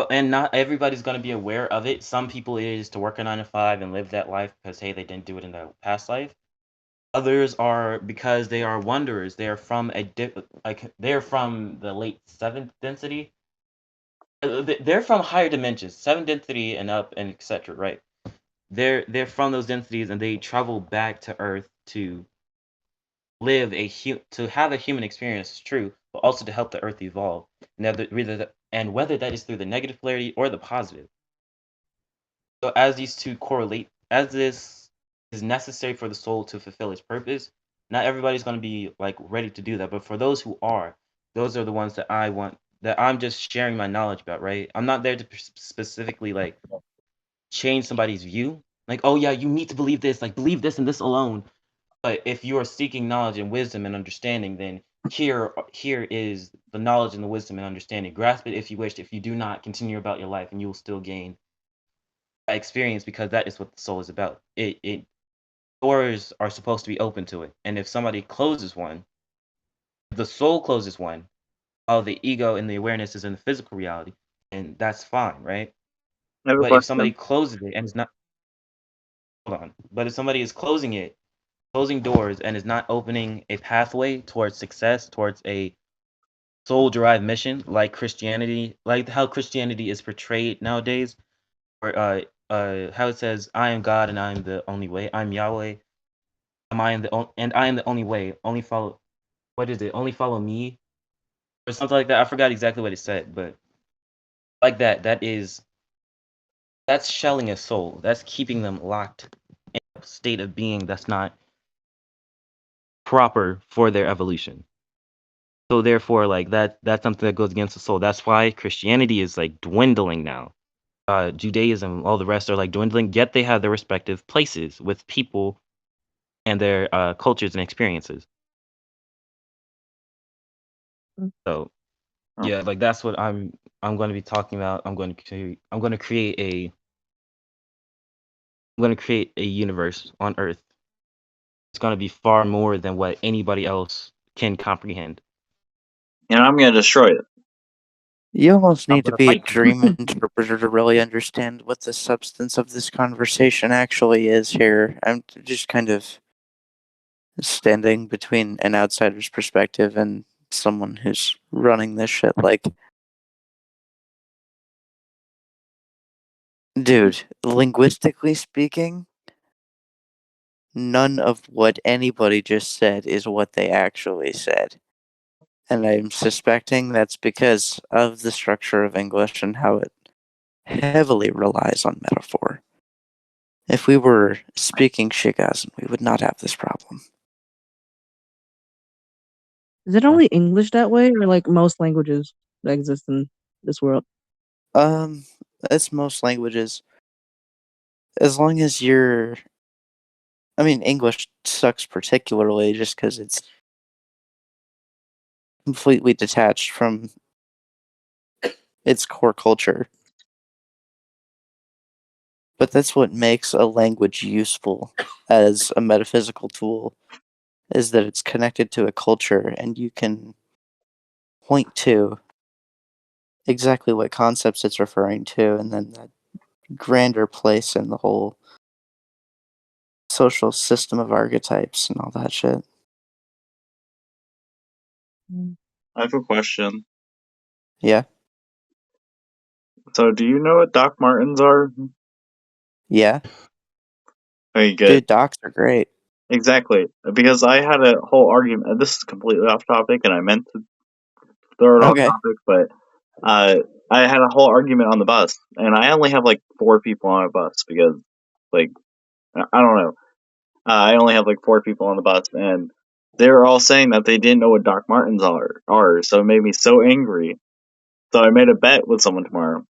and not everybody's going to be aware of it. Some people it is to work a 9 to 5 and live that life because hey, they didn't do it in their past life. Others are because they are wanderers. They are from they're from the late seventh density. They're from higher dimensions, seventh density and up, and etc. Right? they're from those densities and they travel back to Earth to live to have a human experience, true, but also to help the Earth evolve. And whether that is through the negative polarity or the positive. So as these two correlate, as this is necessary for the soul to fulfill its purpose, not everybody's going to be like ready to do that. But for those who are, those are the ones that I want, that I'm just sharing my knowledge about, right? I'm not there to specifically like change somebody's view. Like, oh yeah, you need to believe this, like believe this and this alone. But if you are seeking knowledge and wisdom and understanding, then here is the knowledge and the wisdom and understanding. Grasp it if you wish. If you do not, continue about your life, and you will still gain that experience, because that is what the soul is about. It doors are supposed to be open to it, and if somebody closes one, the soul closes one, while the ego and the awareness is in the physical reality, and that's fine, right? I have a But if somebody question. closes it and is not, hold on. But if somebody is closing doors and is not opening a pathway towards success, towards a soul-derived mission, like Christianity, like how Christianity is portrayed nowadays, or how it says, "I am God and I am the only way. I'm Yahweh. And I am the only way. Only follow." What is it? Only follow me, or something like that. I forgot exactly what it said, but like that. That's shelling a soul. That's keeping them locked in a state of being that's not proper for their evolution. So therefore, like that's something that goes against the soul. That's why Christianity is like dwindling now. Judaism, all the rest are like dwindling, yet they have their respective places with people and their cultures and experiences. So Oh. yeah, like that's what I'm going to be talking about. I'm going to create a universe on Earth. It's going to be far more than what anybody else can comprehend. And I'm gonna destroy it. You almost I'm need to gonna be a fight. dream interpreter to really understand what the substance of this conversation actually is here. I'm just kind of standing between an outsider's perspective and someone who's running this shit. Like, dude, linguistically speaking, none of what anybody just said is what they actually said. And I'm suspecting that's because of the structure of English and how it heavily relies on metaphor. If we were speaking Shigazen, we would not have this problem. Is it only English that way, or like most languages that exist in this world? It's most languages. As long as you're. I mean, English sucks particularly just because it's completely detached from its core culture. But that's what makes a language useful as a metaphysical tool, is that it's connected to a culture and you can point to exactly what concepts it's referring to and then that grander place in the whole social system of archetypes and all that shit. I have a question. Yeah. So, do you know what Doc Martens are? Yeah. Very good. Dude, docs are great. Exactly, because I had a whole argument. This is completely off topic, and I meant to throw it off Okay. topic, but I had a whole argument on the bus, and I only have like 4 people on a bus because, like, I don't know. I only have like 4 people on the bus, and they were all saying that they didn't know what Doc Martens are. So it made me so angry. So I made a bet with someone tomorrow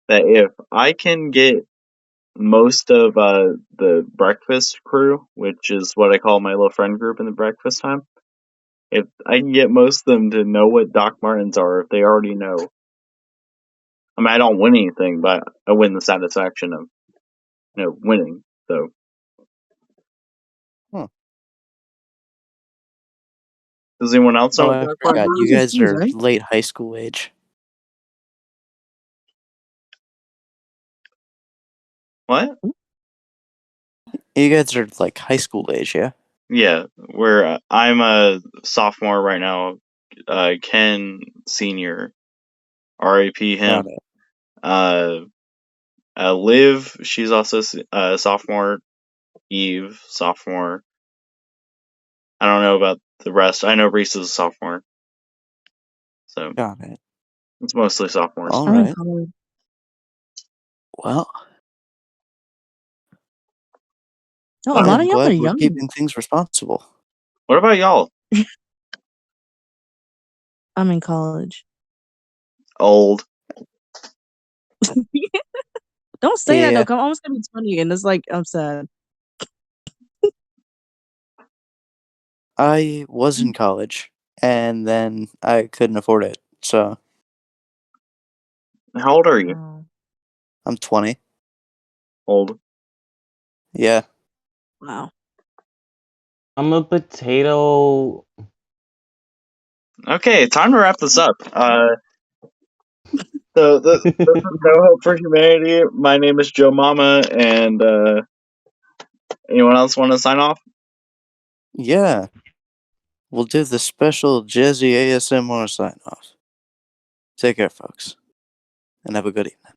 that if I can get most of the breakfast crew, which is what I call my little friend group in the breakfast time, if I can get most of them to know what Doc Martens are, if they already know. I mean, I don't win anything, but I win the satisfaction of winning. So. Does anyone else know Oh, what I Doc forgot. Martens You are? guys are late high school age. What? You guys are like high school age, yeah? Yeah, I'm a sophomore right now. Ken senior. R.A.P. him. Got it. Liv, she's also sophomore. Eve, sophomore. I don't know about the rest. I know Reese is a sophomore. So Got it. it's mostly sophomores. All I'm in right. college. Well, No, a lot I'm of y'all are glad we're young. keeping things responsible. What about y'all? I'm in college. Old. Don't say that Yeah. though. 'Cause I'm almost gonna be 20 and it's like I'm sad. I was in college, and then I couldn't afford it, so How old are you? Oh, I'm 20. Old. Yeah. wow. I'm a potato. Okay, time to wrap this up. So this is No Hope for Humanity. My name is Joe Mama, and anyone else want to sign off? Yeah. We'll do the special Jazzy ASMR sign off. Take care, folks, and have a good evening.